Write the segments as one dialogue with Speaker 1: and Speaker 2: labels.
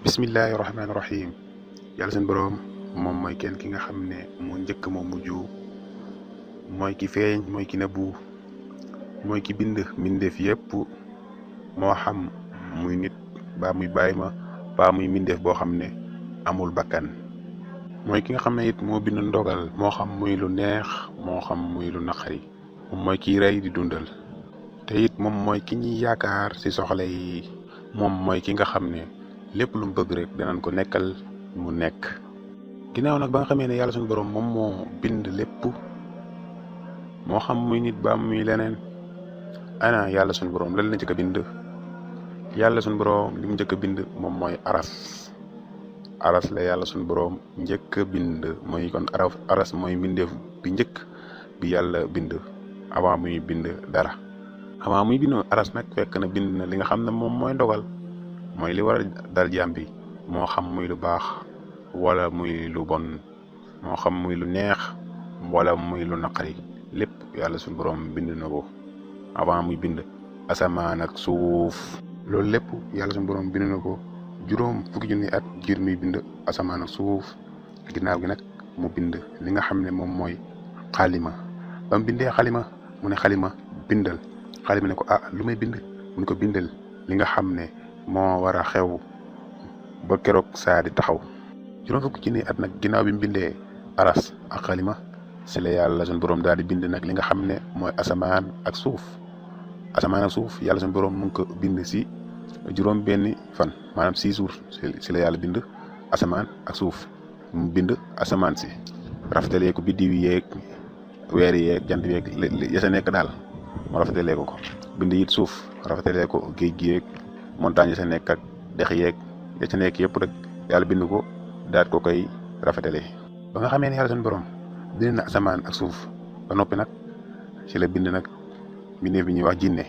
Speaker 1: bismillahi rahmaani rahim. yàlla seen boroom moom mooy kenn ki nga xam ne moo njëkk moo mujj, mooy ki feeñ, mooy ki nëbbu, mooy ki bind mbindeef yépp, moo xam muy nit baa muy bàyyi ma baa muy mbindeef boo xam ne amul bakkan. mooy ki nga xam ne it moo bind ndogal, moo xam muy lu neex moo xam muy lu naqari. moom mooy kiy rey di dundal, te it moom mooy ki ñuy yaakaar ci soxla yi. moom mooy ki nga xam ne lépp lu mu bëgg rek danañ ko nekkal mu nekk. ginnaaw nag ba nga xamee ne yàlla suñu borom moom moo bind lépp, moo xam muy nit ba muy leneen, ana yàlla suñu borom lan la njëkk a bind. yàlla suñu borom li mu njëkk a bind moom mooy aras la yàlla suñu borom njëkk a bind. mooy kon aras mooy mbindeef bi njëkk bi yàlla bind avant muy bind dara. avant muy bind aras nag fekk na bind na li nga xam ne moom mooy ndogal, mooy li war a dal jaam bi, moo xam muy lu baax wala muy lu bon, moo xam muy lu neex wala muy lu naqari. lépp yàlla suñu borom bind na ko avant muy bind asamaan ak suuf. loolu lépp yàlla suñu borom bind na ko juróom fukki junni at jiir muy bind asamaan ak suuf. ginnaaw gi nag mu bind li nga xam ne moom mooy xalima. ba mu bindee xalima mu ne xalima bindal. xalima ne ko lu may bind mu ne ko bindal li nga xam ne moo war a xew ba keroog saa di taxaw. juróom fukki junni at nag ginnaaw bi mu bindee aras ak xalima, si la yàlla suñu borom daal di bind nag li nga xam ne mooy asamaan ak suuf. asamaan ak suuf yàlla suñu borom mu ngi ko bind si juróom benni fan, maanaam 6 jours si la yàlla bind asamaan ak suuf. mu bind asamaan si rafetalee ko biddiw yeeg weer yeeg jant yeeg ya sa nekk daal mu rafetalee ko bind it suuf rafetalee ko géej gi yeeg montagne ya sa nekk ak dex yeeg ya ca nekk yëpp rek yàlla bind ko daat ko koy rafetalee. ba nga xamee ne yàlla suñu borom bind na asamaan ak suuf ba noppi nag ci la bind nag mbindeef bi ñuy wax jinne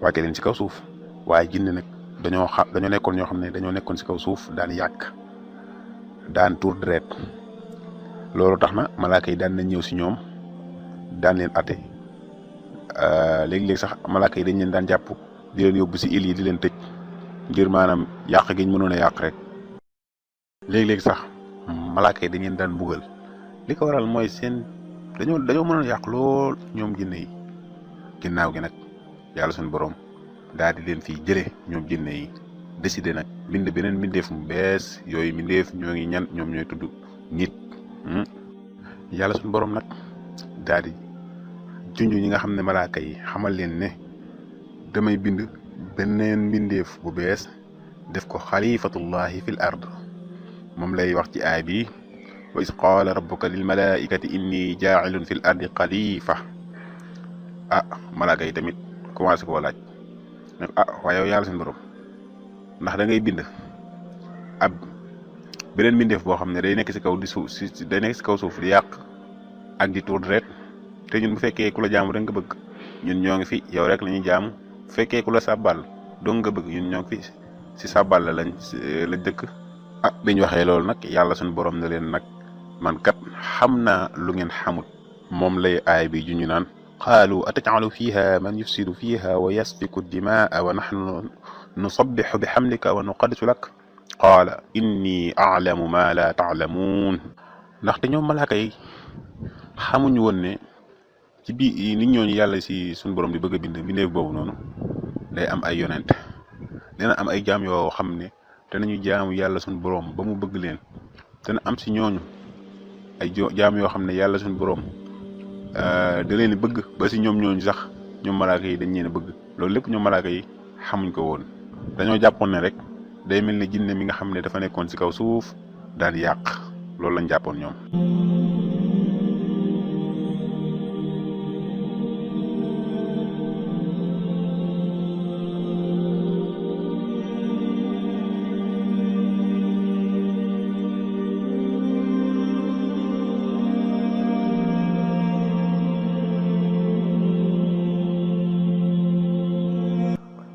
Speaker 1: wàcce leen ci kaw suuf. waaye jinne nag dañoo nekkoon ñoo xam ne dañoo nekkoon ci kaw suuf daan yàq, daan tuur deret. loolu tax na malaaka yi daan nañ ñëw si ñoom daan leen atte. léegi-léegi sax malaaka yi dañ leen daan jàpp di leen yóbbu si île yi di leen tëj ngir maanaam yàq gi ñu mënoon a yàq rek. léegi-léegi sax malaaka yi dañ leen daan mbugal. li ko waral mooy seen dañoo mënoon a yàq lool ñoom jinne yi. ginnaaw gi nag yàlla suñu borom daal di leen fii jële ñoom jinne yi, décidé nag bind beneen mbindeef mu bees. yooyu mbindeef ñoo ngi ñan, ñoom ñooy tudd nit. yàlla suñu borom nag daal di junj ñi nga xam ne malaaka yi, xamal leen ne damay bind beneen mbindeef bu bees def ko xalifatullahi fil ard. moom lay wax ci aay bi, wa is qaala rabbuka lil malaikati inni jaa'ilun fil ardi xalifa. malaaka yi tamit commencé koo laaj ne waaye yow yàlla suñu borom ndax da ngay bind ab beneen mbindeef boo xam ne day nekk si kaw di suuf day nekk si kaw suuf di yàq ak di tuur deret, te ñun bu fekkee ku la jaamu rek nga bëgg, ñun ñoo ngi fi yow rek la ñuy jaamu. bu fekkee ku la sàbbal dong nga bëgg, ñun ñoo ngi fi si sàbbal la lañ dëkk. biñ waxee loolu nag yàlla suñu borom ne leen nag man kat xam naa lu ngeen xamut. moom lay aay bi ju ñu naan qaalu atajcalu fiha man yufsidu fiha wa yasfiku dimaa wa naxnu nusabixu bi xamdika wa nuqaddisu lak qaala inni aclamu ma la taclamuun. ndaxte ñoom malaaka yi xamuñu woon ne ci biir nit ñooñu yàlla si suñu borom di bëgg a bind mbindeef boobu noonu day am ay yonent, dina am ay jaam yoo xam ne danañu jaamu yàlla suñu borom ba mu bëgg leen. dana am si ñooñu ay jaam yoo xam ne yàlla suñu borom da leen di bëgg ba si ñoom ñooñu sax ñoom malaaka yi dañ leen a bëgg. loolu lépp ñoom malaaka yi xamuñ ko woon. dañoo jàppoon ne rek day mel ne jinne mi nga xam ne dafa nekkoon si kaw suuf daal yàq. loolu lañ jàppoon ñoom.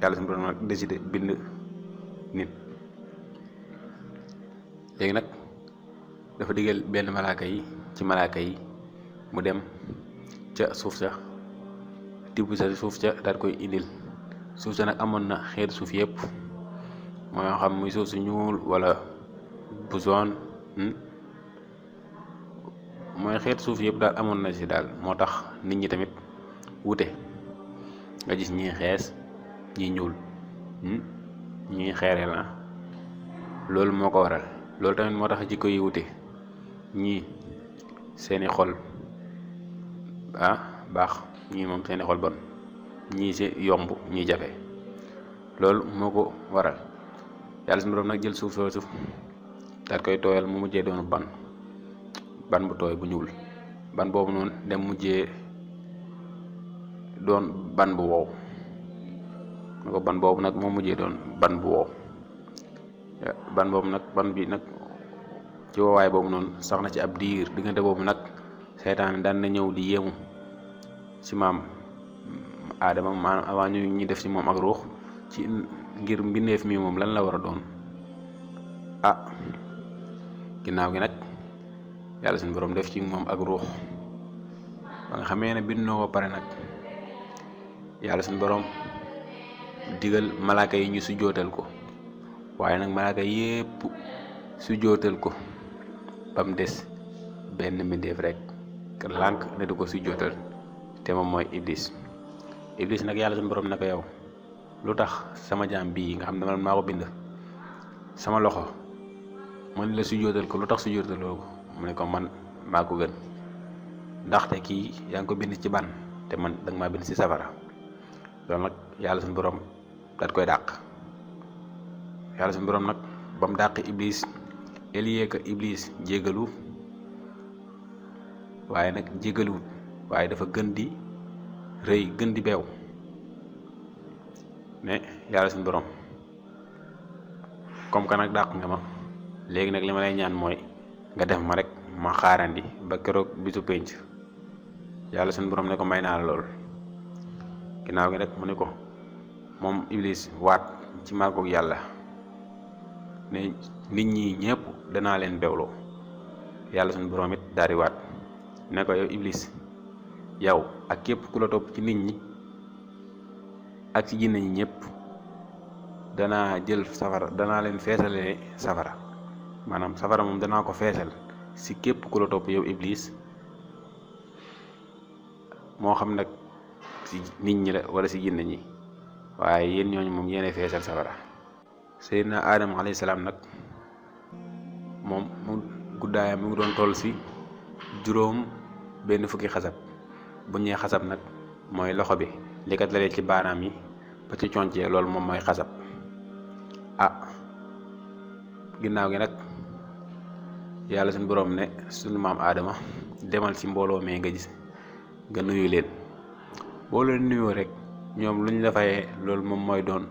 Speaker 1: yàlla suñu borom nag décidé bind nit. léegi nag dafa digal benn malaaka yi ci malaaka yi mu dem ca suuf sa tibb sa suuf sa daal koy indil. suuf sa nag amoon na xeetu suuf yëpp,
Speaker 2: mooy xam muy suuf su ñuul wala bu zone mooy xeet suuf yëpp daal amoon na ci daal. moo tax nit ñi tamit wute, nga gis ñii xees ñii ñuul ñii xeereel na loolu moo ko waral. loolu tamit moo tax jikko yi wute, ñii seeni xol baax, ñii moom seeni xol bon, ñii si yomb ñii jafe. loolu moo ko waral. yàlla suñu borom nag jël suuf soosu daal koy tooyal mu mujjee doon ban bu tooy bu ñuul. ban boobu noonu dem mujjee doon ban bu wow. ban boobu nag moo mujjee doon ban bu wow. ban boobu nag ban bi nag ci woowaay boobu noonu sax na ci ab diir. diggante boobu nag seytaane daan na ñëw di yéemu ci maam Aadama, maanaam avant ñu def ci moom ak ruux ci ngir mbindeef mi moom lan la war a doon. ginnaaw gi nag yàlla suñu borom def ci moom ak ruux ba nga xamee ne bindoo ba pare nag yàlla suñu borom digal malaaka yi ñu sujjootal ko. waaye nag malaaka yépp sujjootal ko ba mu des benn mbindeef rek lànk ne du ko sujjootal, te moom mooy Iblis nag yàlla suñu borom ne ko yow lu tax sama jaam bii nga xam ne man maa ko bind sama loxo man la sujjootal ko, lu tax sujjootaloo ko? mu ne ko man maa ko gën, ndaxte kii yaa ngi ko bind ci ban te man danga maa bind ci safara. loolu nag yàlla suñu borom daat koy dàq. yàlla suñu borom nag ba mu dàq Iblis elie que Iblis jégalu, waaye nag jégaluwut, waaye dafa gën di rëy, gën di beew ne yàlla suñu borom comme que nag dàq nga ma, léegi nag li ma lay ñaan mooy nga def ma rek ma xaarandi ba keroog bisu penc. yàlla suñu borom ne ko may naa la lool. ginnaaw gi rek mu ne ko moom Iblis waat ci màggoog yàlla ne nit ñi ñëpp danaa leen bewloo. yàlla suñu borom it daal di waat ne ko yow Iblis, yow ak képp ku la topp ci nit ñi ak ci jinne ñi ñëpp danaa jël safara, danaa leen feesale safara. maanaam safara moom danaa ko feesal si képp ku la topp yow Iblis, moo xam nag si nit ñi la wala si jinne ñi, waaye yéen ñooñu moom yéene feesal safara. Seydina Adama alayhi salaam nag moom mu guddaayam mu ngi doon toll si juróom benn fukki xasab. bu ñee xasab nag mooy loxo bi li kat lalee ci baaraam yi ba ci concee, loolu moom mooy xasab. ginnaaw gi nag yàlla suñu borom ne suñu maam Adama demal ci mbooloo mee nga gis nga nuyu leen. boo leen nuyoo rek ñoom luñ la fayee loolu moom mooy doon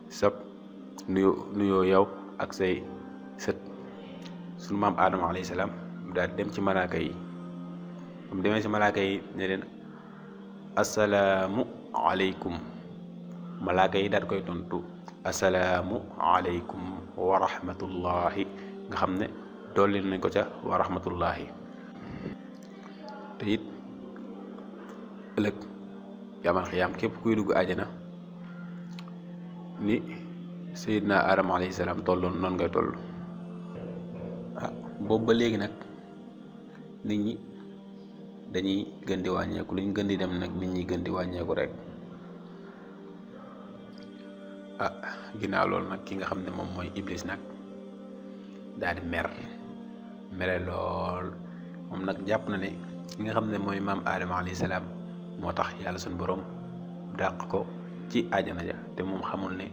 Speaker 2: sab nuyoo yow ak say sët. suñu maam Adama alayhi salaam daal dem ci malaaka yi. mu demee ci malaaka yi ne leen asalaamu aleykum. malaaka yi daal koy tontu asalaamu aleykum wa rahmatullahi, nga xam ne dolli nañ ko ca wa rahmatullahi. te it ëllëg yamal xiyaam képp kuy dugg àjjana ni Seydina Adama alayhi salaam tolloon noonu ngay toll. boobu ba léegi nag nit ñi dañuy gën di wàññeeku, luñ gën di dem nag nit ñi gën di wàññeeku rek. ginnaaw loolu nag ki nga xam ne moom mooy Iblis nag daal di mere lool. moom nag jàpp na ne ki nga xam ne mooy maam Adama alayhi salaam moo tax yàlla suñu borom dàq ko ci àjjana ja, te moom xamul ne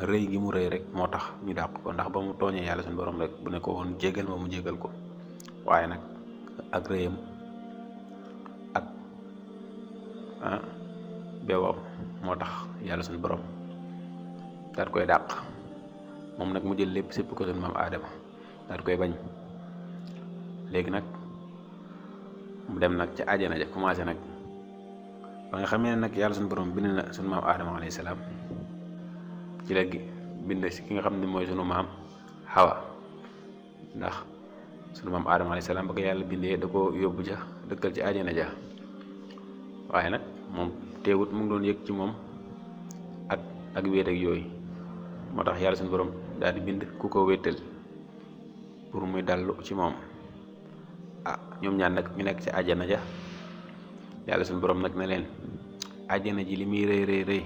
Speaker 2: rëy gi mu rëy rek moo tax ñu dàq ko. ndax ba mu tooñee yàlla suñu borom rek bu ne ko woon jégal ma mu jégal ko, waaye nag ak rëyam ak beewam moo tax yàlla suñu borom daal koy dàq. moom nag mu jël lépp sépp ko suñu maam Adama daal koy bañ. léegi nag mu dem nag ca àjjana ja commencé nag ba nga xamee ne nag yàlla suñu borom bind na suñu maam Adama alayhi salaam, ci la bind si ki nga xam ne mooy sunu maam Hawa. ndax sunu maam Adama alayhi salaam ba ko yàlla bindee da ko yóbbu ja dëkkal ci àjjana ja, waaye nag moom teewut mu ngi doon yëg ci moom ak wéet ak yooyu. moo tax yàlla suñu borom daal di bind ku ko wéttal pour muy dallu ci moom. ñoom ñaar nag ñu nekk ci àjjana ja, yàlla suñu borom nag ne leen àjjana ji li muy rëy rëy rëy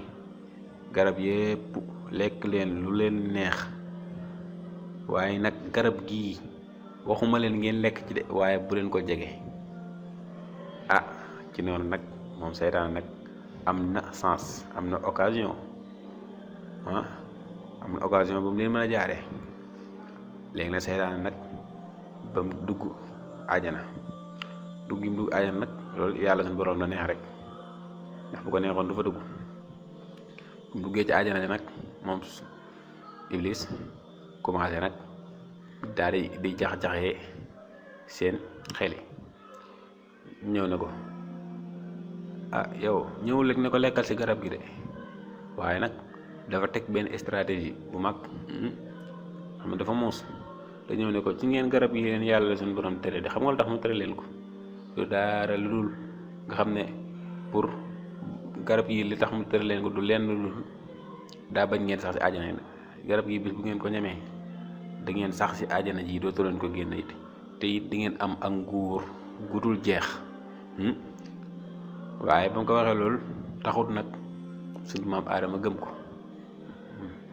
Speaker 2: garab yépp lekk leen lu leen neex, waaye nag garab gii waxuma leen ngeen lekk ci de, waaye bu leen ko jege. ci noonu nag moom seytaane nag am na sens, am na occasion bu mu leen mën a jaaree. léegi nag seytaane nag ba mu dugg àjjana nag loolu yàlla suñu borom la neex rek, ndax bu ko neexoon du fa dugg. bu duggee ci àjjana ji nag moom Iblis commencé nag daal di jax-jaxee seen xeli. ñëw ne ko yow ñëwul rek ne ko lekkal ci garab gi de, waaye nag dafa teg benn stratégie bu mag, xam nga dafa muus. te ñëw ne ko ci ngeen garab yi leen yàlla suñu borom tere de, xam nga lu tax mu tere leen ko du dara lu dul nga xam ne pour garab yi li tax mu tere leen ko du lenn lu daa bañ ngeen sax ci àjjana. garab yi bis bu ngeen ko ñemee da ngeen sax ci àjjana ji dootu leen ko génn it, te it di ngeen am ak nguur gudul jeex. waaye ba mu ko waxee loolu taxut nag suñu maam Aadama gëm ko,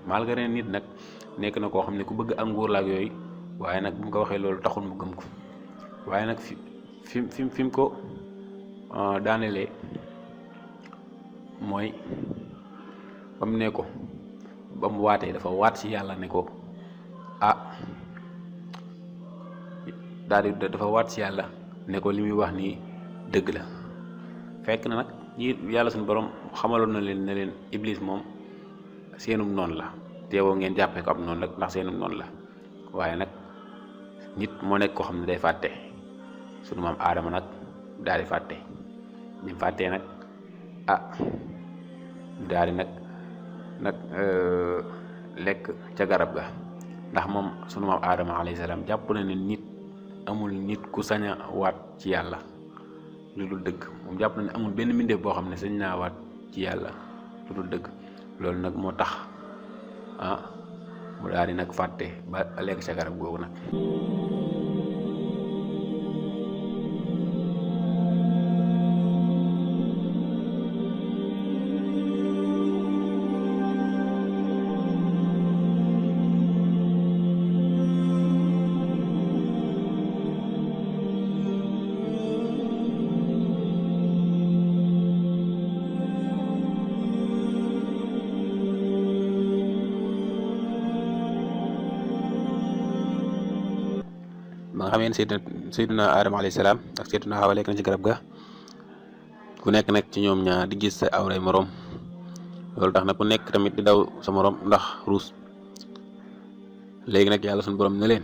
Speaker 2: malgré nit nag nekk na koo xam ne ku bëgg ak nguur la ak yooyu, waaye nag bu mu ko waxee loolu taxul mu gëm ko. waaye nag fi mu ko daanelee mooy ba mu ne ko, ba mu waatee dafa waat ci yàlla ne ko dafa waat ci yàlla ne ko li muy wax nii dëgg la. fekk na nag yàlla suñu borom xamaloon na leen ne leen Iblis moom seenum noonu la, teewoo ngeen jàppee ko ab noonu rek ndax seenum noonu la. waaye nag nit moo nekk koo xam ne day fàtte. sunu maam Aadama nag daal di fàtte. bi mu fàttee nag daal di nag lekk ca garab ga, ndax moom sunu maam Aadama alayhi salaam jàpp na ne nit amul nit ku sañ a waat ci yàlla lu dul dëgg. moom jàpp na ne amul benn mbindeef boo xam ne sañ naa waat ci yàlla lu dul dëgg. loolu nag moo tax mu daal di nag fàtte ba lekk ca garab googu nag. ba nga xamee ne Seydina Adama alayhi salaam ak Seydina Hawa lekk na ci garab ga, ku nekk nag ci ñoom ñaar di gis sa awray morom. loolu tax na ku nekk tamit di daw sa morom ndax ruus. léegi nag yàlla suñu borom ne leen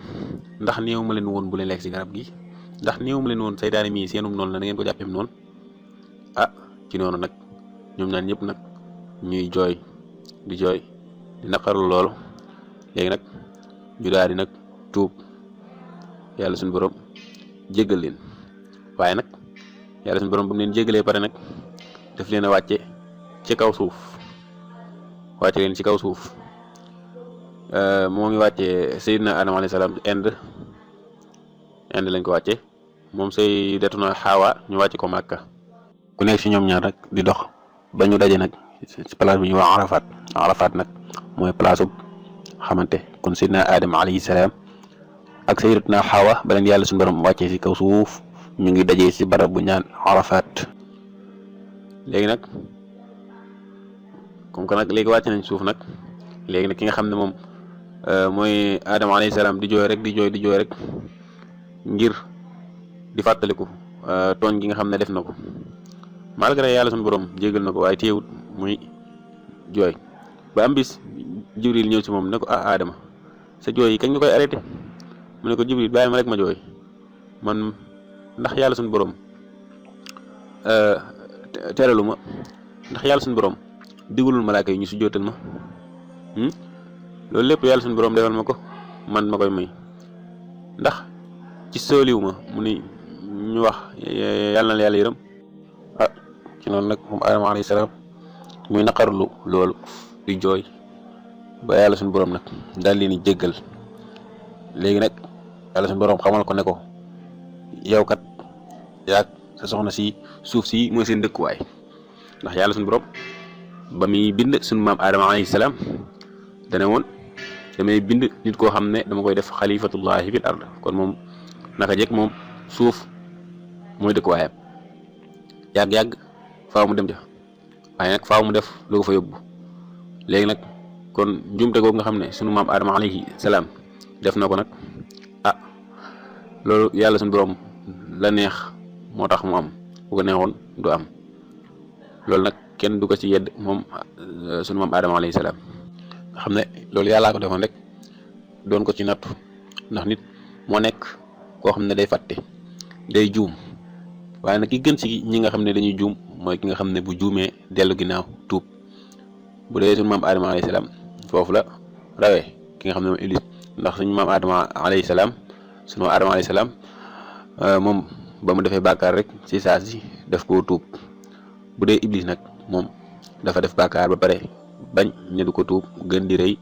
Speaker 2: ndax néew ma leen woon bu leen lekk ci garab gi, ndax néew ma leen woon seytaane mii seenum noonu la na ngeen ko jàppeem noonu. ci noonu nag ñoom ñaan ñëpp nag ñuy jooy di naqarlu loolu. léegi nag ñu daal di nag tuub yàlla suñu borom jéggal leen. waaye nag yàlla suñu borom bu mu leen jéggalee pare nag daf leen a wàcce ci kaw suuf, wàcce leen ci kaw suuf. moo ngi wàccee Seydina Adama alayhi salaam Inde lañ ko wàcce, moom Sayyidatuna Hawa ñu wàcce ko Màkka. ku nekk ci ñoom ñaar nag di dox ba ñu daje nag ci place bi ñuy wax Arafat nag mooy place bu xamante. kon Seydina Adama alayhi salaam ak Sayyidatuna Hawa ba leen yàlla suñu borom wàccee ci kaw suuf ñu ngi dajee ci barab bu ñaan Arafat. léegi nag comme que nag léegi wàcc nañ suuf nag, léegi nag ki nga xam ne moom mooy Adama alayhi salaam di jooy rek ngir di fàttaliku tooñ gi nga xam ne def na ko, malgré yàlla suñu borom jégal na ko, waaye teewut muy jooy. ba am bis Jibril ñëw ci moom ne ko Adama sa jooy yi kañ nga koy arrêté? mu ne ko Jibril bàyyi ma rek ma jooy, man ndax yàlla suñu borom teralu ma, ndax yàlla suñu borom digalul malaaka yi ñu si jootal ma. loolu lépp yàlla suñu borom defal ma ko, man ma koy may, ndax ci sooliwu ma mu ni ñu wax yàlla na yàlla yërëm. ci noonu nag moom Adama alayhi salaam muy naqarlu loolu di jooy ba yàlla suñu borom nag daal leen di jéggal. léegi nag yàlla suñu borom xamal ko ne ko yow kat yaag sa soxna si suuf si mooy seen dëkkuwaay, ndax yàlla suñu borom ba muy bind suñu maam Adama alayhi salaam dane woon damay bind nit koo xam ne dama koy def xalifatullahi fil ard. kon moom naka jekk moom suuf mooy dëkkuwaayam, yàgg-yàgg faaw mu dem ja, waaye nag faaw mu def lu ko fa yóbbu. léegi nag kon njumte googu nga xam ne sunu maam Adama alayhi salaam def na ko nag loolu yàlla suñu borom la neex moo tax mu am, bu ko neexoon du am. loolu nag kenn du ko ci yedd moom sunu maam Adama alayhi salaam nga xam ne loolu yàllaa ko defoon rek doon ko ci nattu, ndax nit moo nekk koo xam ne day fàtte, day juum. waaye nag ki gën ci ñi nga xam ne dañuy juum mooy ki nga xam ne bu juumee dellu ginnaaw tuub. bu dee sunu maam Adama alayhi salaam foofu la rawee ki nga xam ne moom Iblis, ndax suñu maam Adama alayhi salaam sunu Adama alayhi salaam moom ba mu defee bàkkaar rek ci saa si def koo tuub. bu dee Iblis nag moom dafa def bàkkaar ba pare bañ ne du ko tuub, gën di rëy.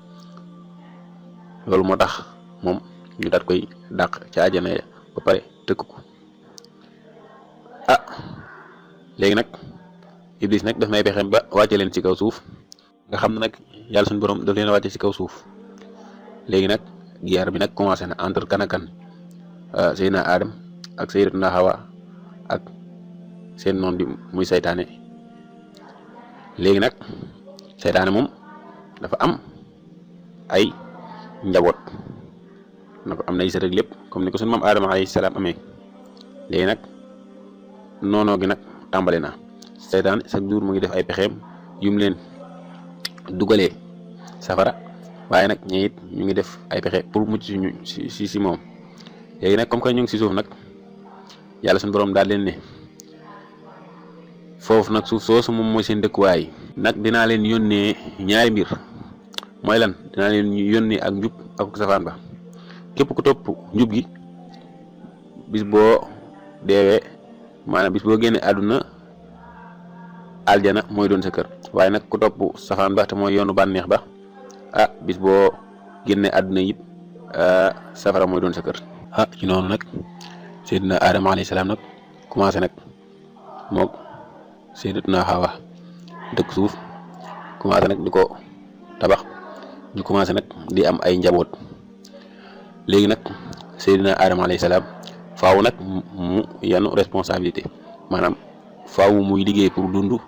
Speaker 2: loolu moo tax moom ñu daat koy dàq ca àjjana ya ba pare tëkk ko. léegi nag Iblis nag daf may pexeem ba wàcce leen ci kaw suuf, nga xam ne nag yàlla suñu borom daf leen a wàcce ci kaw suuf. léegi nag guerre bi nag commencé na entre kan ak kan, Seydina Adam ak Sayyidatuna Hawa ak seen noon bi muy saytaane. léegi nag saytaane moom dafa am ay njaboot, na ko am na ay sët ak lépp comme ni ko sunu maam Adama alayhi salaam amee. léegi nag noonoo gi nag tàmbali na. saytaan chaque jour mu ngi def ay pexeem yum leen dugalee safara, waaye nag ñi it ñu ngi def ay pexe pour mucc si moom. léegi nag comme que ñu ngi si suuf nag yàlla suñu borom daal leen ne foofu nag suuf soosu moom mooy seen dëkkuwaay. nag dinaa leen yónnee ñaari mbir, mooy lan? dinaa leen yónnee ak njub ak safaan ba. képp ku topp njub gi bis boo deewee, maanaam bis boo génnee àdduna, aljana mooy doon sa kër. waaye nag ku topp safaan ba te mooy yoonu bànneex ba, bis boo génnee àdduna it safara mooy doon sa kër. ci noonu nag Seydina Adama alayhi salaam nag commencé nag moog Sayyidatuna Hawa dëkk suuf, commencé nag di ko tabax, ñu commencé nag di am ay njaboot. léegi nag Seydina Adama alayhi salaam faaw nag mu yanu responsabilité, maanaam faaw muy liggéey pour dund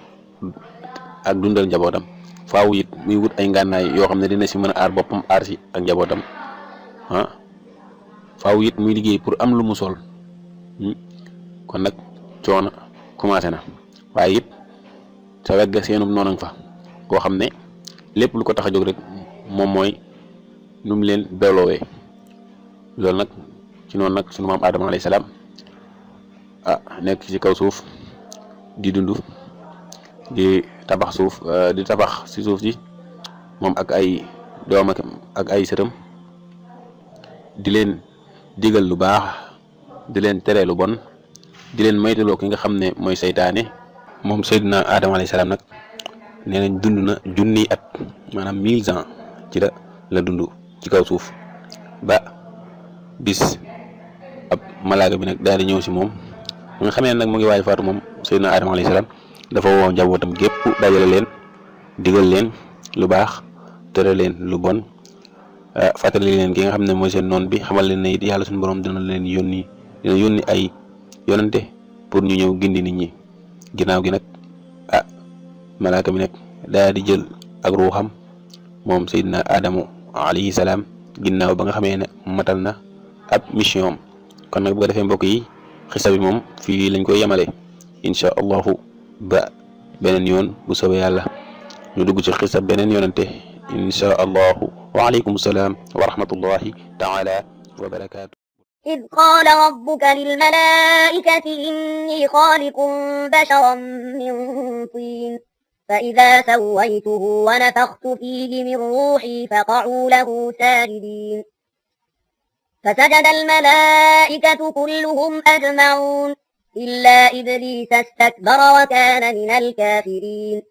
Speaker 2: ak dundal njabootam. faaw it muy wut ay ngànnaay yoo xam ne dina si mën a aar boppam, aar si ak njabootam. faaw it muy liggéey pour am lu mu sol. kon nag coono commencé na, waaye it sa wegg seenum noonu fa koo xam ne lépp lu ko tax a jóg rek moom mooy nu mu leen beloowee. loolu nag ci noonu nag sunu maam Adama alayhi salaam nekk ci kaw suuf di dund, di tabax suuf, di tabax ci suuf si moom ak ay doom ak ay sëtam, di leen digal lu baax, di leen tere lu bon, di leen maytaloo ki nga xam ne mooy saytaane. moom Seydina Adama alayhi salaam nag nee nañ dund na junniy at, maanaam 1000 ans ci la dund ci kaw suuf. ba bis ab malaaka bi nag daal di ñëw si moom nga xamee nag mu ngi waaj faatu. moom Seydina Adama alayhi salaam dafa woo njabootam gépp, dajale leen, digal leen lu baax, tere leen lu bon, fàttali leen ki nga xam ne mooy seen noon bi, xamal leen ne it yàlla suñu borom dina yónni ay yonante pour ñu ñëw gindi nit ñi. ginnaaw gi nag malaaka mi nag daal di jël ak ruuxam moom Seydina Adama alayhi salaam ginnaaw ba nga xamee ne matal na ab mission am. kon nag bu ko defee mbokk yi, xisa bi moom fii lañ koy yemale incha allahu ba beneen yoon bu soobee yàlla ñu dugg ci xisa beneen yoonante incha allahu. waaleykum salaam wa rahmatullahi taala wa barakaatu.
Speaker 3: إذ قال ربك للملائكة إني خالق بشرا من طين فإذا سويته ونفخت فيه من روحي فقعوا له ساجدين فسجد الملائكة كلهم أجمعون إلا إبليس استكبر وكان من الكافرين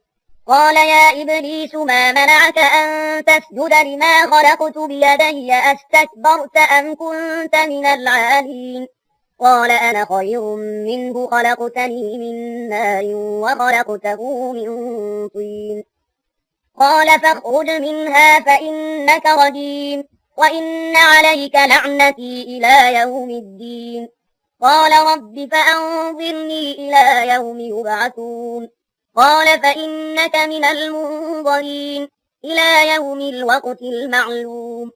Speaker 3: قال يا إبليس ما منعك أن تسجد لما خلقت بيدي أستكبرت أم كنت من العالين قال أنا خير منه خلقتني من نار وخلقته من طين قال فاخرج منها فإنك رجيم وإن عليك لعنتي إلى يوم الدين قال رب فأنظرني إلى يوم يبعثون قال فإنك من المنظرين إلى يوم الوقت المعلوم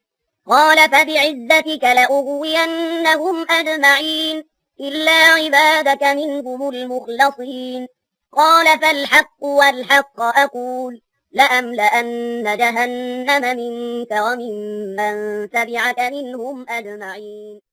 Speaker 3: قال فبعزتك لأغوينهم أجمعين إلا عبادك منهم المخلصين قال فالحق والحق أقول لأملأن جهنم منك وممن تبعك منهم أجمعين